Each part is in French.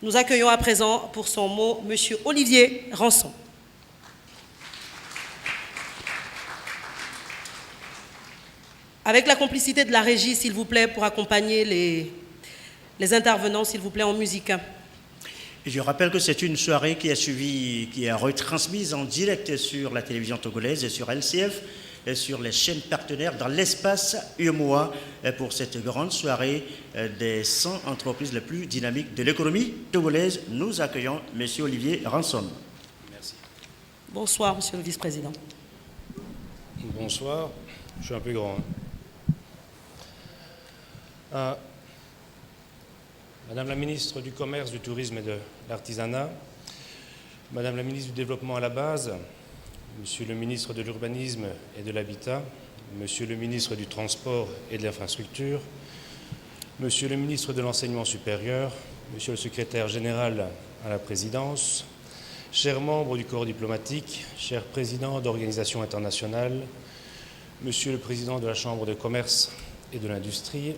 Nous accueillons à présent pour son mot M. Olivier Rançon. Avec la complicité de la régie, s'il vous plaît, pour accompagner les intervenants, s'il vous plaît, en musique. Et je rappelle que c'est une soirée qui est retransmise en direct sur la télévision togolaise et sur LCF, et sur les chaînes partenaires dans l'espace UMOA pour cette grande soirée des 100 entreprises les plus dynamiques de l'économie togolaise. Nous accueillons M. Olivier Rançon. Merci. Bonsoir, Monsieur le Vice-président. Bonsoir. Je suis un peu grand. Madame la ministre du Commerce, du Tourisme et de l'Artisanat, Madame la ministre du Développement à la base, Monsieur le ministre de l'Urbanisme et de l'Habitat, Monsieur le ministre du Transport et de l'Infrastructure, Monsieur le ministre de l'Enseignement supérieur, Monsieur le secrétaire général à la présidence, chers membres du corps diplomatique, chers présidents d'organisations internationales, Monsieur le président de la Chambre de commerce et de l'industrie,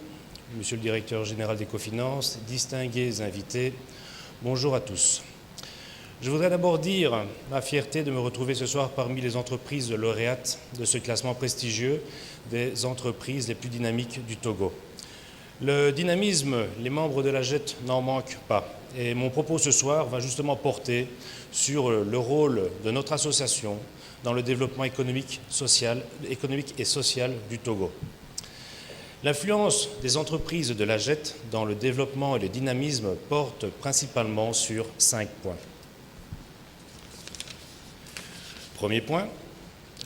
Monsieur le directeur général d'Ecofinance, distingués invités, bonjour à tous. Je voudrais d'abord dire ma fierté de me retrouver ce soir parmi les entreprises lauréates de ce classement prestigieux des entreprises les plus dynamiques du Togo. Le dynamisme, les membres de la JET n'en manquent pas. Et mon propos ce soir va justement porter sur le rôle de notre association dans le développement économique et social du Togo. L'influence des entreprises de la JET dans le développement et le dynamisme porte principalement sur 5 points. Premier point,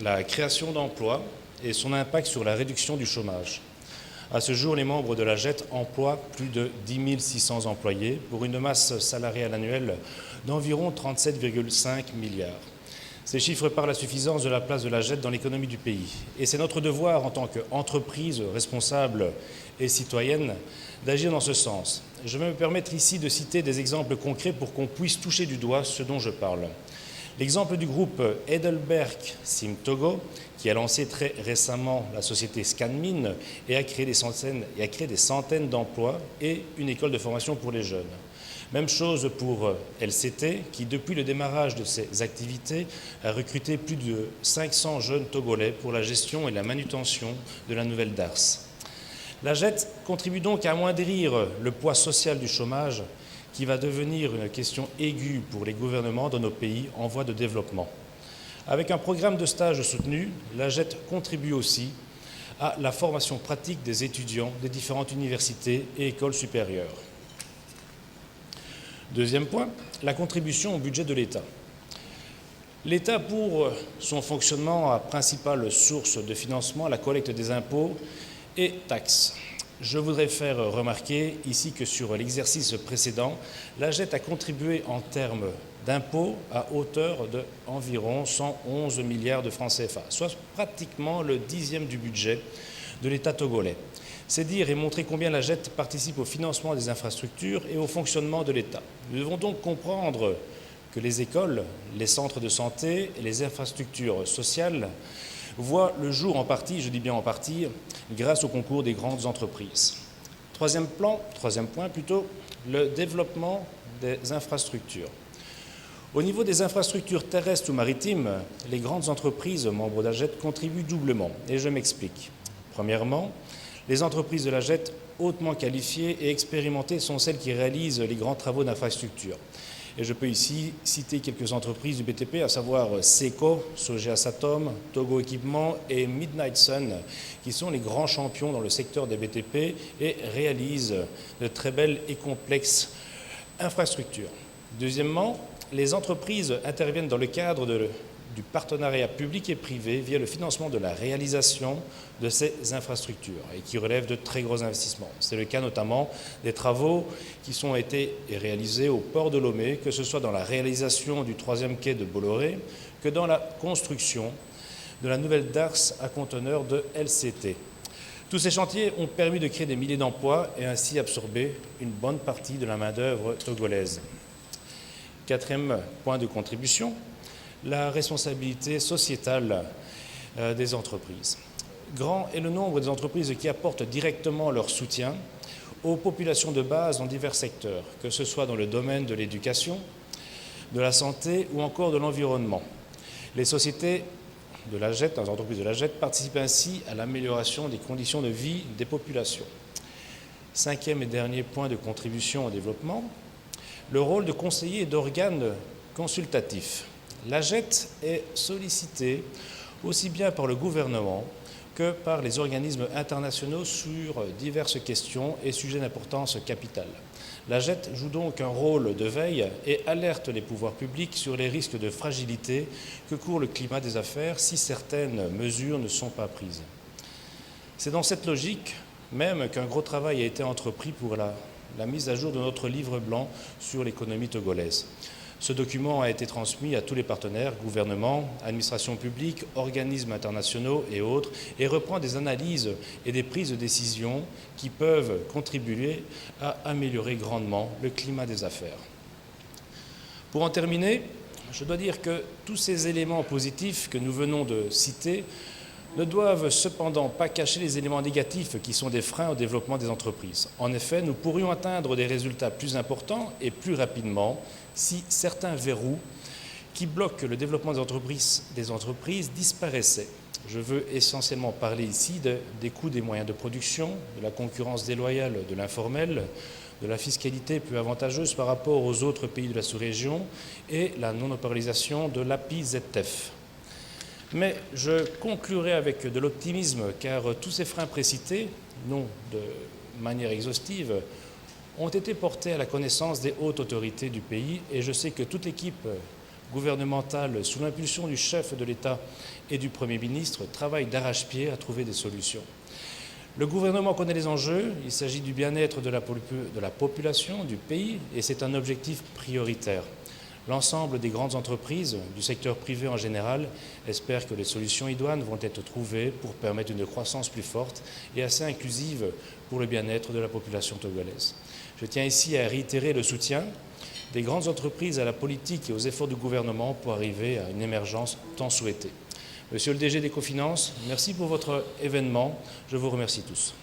la création d'emplois et son impact sur la réduction du chômage. À ce jour, les membres de la JET emploient plus de 10 600 employés pour une masse salariale annuelle d'environ 37,5 milliards. Ces chiffres parlent à suffisance de la place de la JET dans l'économie du pays. Et c'est notre devoir en tant qu'entreprise responsable et citoyenne d'agir dans ce sens. Je vais me permettre ici de citer des exemples concrets pour qu'on puisse toucher du doigt ce dont je parle. L'exemple du groupe Heidelberg Sim Togo, qui a lancé très récemment la société Scanmin et a créé des centaines d'emplois et une école de formation pour les jeunes. Même chose pour LCT, qui depuis le démarrage de ses activités a recruté plus de 500 jeunes Togolais pour la gestion et la manutention de la nouvelle DARS. La JET contribue donc à amoindrir le poids social du chômage qui va devenir une question aiguë pour les gouvernements de nos pays en voie de développement. Avec un programme de stage soutenu, la JET contribue aussi à la formation pratique des étudiants des différentes universités et écoles supérieures. Deuxième point, la contribution au budget de l'État. L'État, pour son fonctionnement, a principale source de financement la collecte des impôts et taxes. Je voudrais faire remarquer ici que sur l'exercice précédent, la JET a contribué en termes d'impôts à hauteur d'environ 111 milliards de francs CFA, soit pratiquement le 10e du budget de l'État togolais. C'est dire et montrer combien la JET participe au financement des infrastructures et au fonctionnement de l'État. Nous devons donc comprendre que les écoles, les centres de santé et les infrastructures sociales voient le jour en partie, je dis bien en partie, grâce au concours des grandes entreprises. Troisième point, le développement des infrastructures. Au niveau des infrastructures terrestres ou maritimes, les grandes entreprises membres de la JET contribuent doublement, et je m'explique. Premièrement, les entreprises de la JET hautement qualifiées et expérimentées sont celles qui réalisent les grands travaux d'infrastructure. Et je peux ici citer quelques entreprises du BTP, à savoir Seco, Sogea Satom, Togo Équipement et Midnight Sun, qui sont les grands champions dans le secteur des BTP et réalisent de très belles et complexes infrastructures. Deuxièmement, les entreprises interviennent dans le cadre du partenariat public et privé via le financement de la réalisation de ces infrastructures et qui relèvent de très gros investissements. C'est le cas notamment des travaux qui ont été réalisés au port de Lomé, que ce soit dans la réalisation du 3e quai de Bolloré, que dans la construction de la nouvelle DARS à conteneurs de LCT. Tous ces chantiers ont permis de créer des milliers d'emplois et ainsi absorber une bonne partie de la main-d'œuvre togolaise. Quatrième point de contribution, la responsabilité sociétale des entreprises. Grand est le nombre des entreprises qui apportent directement leur soutien aux populations de base dans divers secteurs, que ce soit dans le domaine de l'éducation, de la santé ou encore de l'environnement. Les sociétés de la JET, les entreprises de la JET, participent ainsi à l'amélioration des conditions de vie des populations. Cinquième et dernier point de contribution au développement, le rôle de conseiller et d'organe consultatif. La JET est sollicitée aussi bien par le gouvernement que par les organismes internationaux sur diverses questions et sujets d'importance capitale. La JET joue donc un rôle de veille et alerte les pouvoirs publics sur les risques de fragilité que court le climat des affaires si certaines mesures ne sont pas prises. C'est dans cette logique même qu'un gros travail a été entrepris pour la mise à jour de notre livre blanc sur l'économie togolaise. Ce document a été transmis à tous les partenaires, gouvernements, administrations publiques, organismes internationaux et autres, et reprend des analyses et des prises de décision qui peuvent contribuer à améliorer grandement le climat des affaires. Pour en terminer, je dois dire que tous ces éléments positifs que nous venons de citer ne doivent cependant pas cacher les éléments négatifs qui sont des freins au développement des entreprises. En effet, nous pourrions atteindre des résultats plus importants et plus rapidement si certains verrous qui bloquent le développement des entreprises disparaissaient. Je veux essentiellement parler ici des coûts des moyens de production, de la concurrence déloyale de l'informel, de la fiscalité peu avantageuse par rapport aux autres pays de la sous-région et la non-opéralisation de l'API-ZF. Mais je conclurai avec de l'optimisme car tous ces freins précités, non de manière exhaustive, ont été portés à la connaissance des hautes autorités du pays et je sais que toute l'équipe gouvernementale, sous l'impulsion du chef de l'État et du Premier ministre, travaille d'arrache-pied à trouver des solutions. Le gouvernement connaît les enjeux, il s'agit du bien-être de la population, du pays, et c'est un objectif prioritaire. L'ensemble des grandes entreprises, du secteur privé en général, espèrent que les solutions idoines vont être trouvées pour permettre une croissance plus forte et assez inclusive pour le bien-être de la population togolaise. Je tiens ici à réitérer le soutien des grandes entreprises à la politique et aux efforts du gouvernement pour arriver à une émergence tant souhaitée. Monsieur le DG d'Ecofinance, merci pour votre événement. Je vous remercie tous.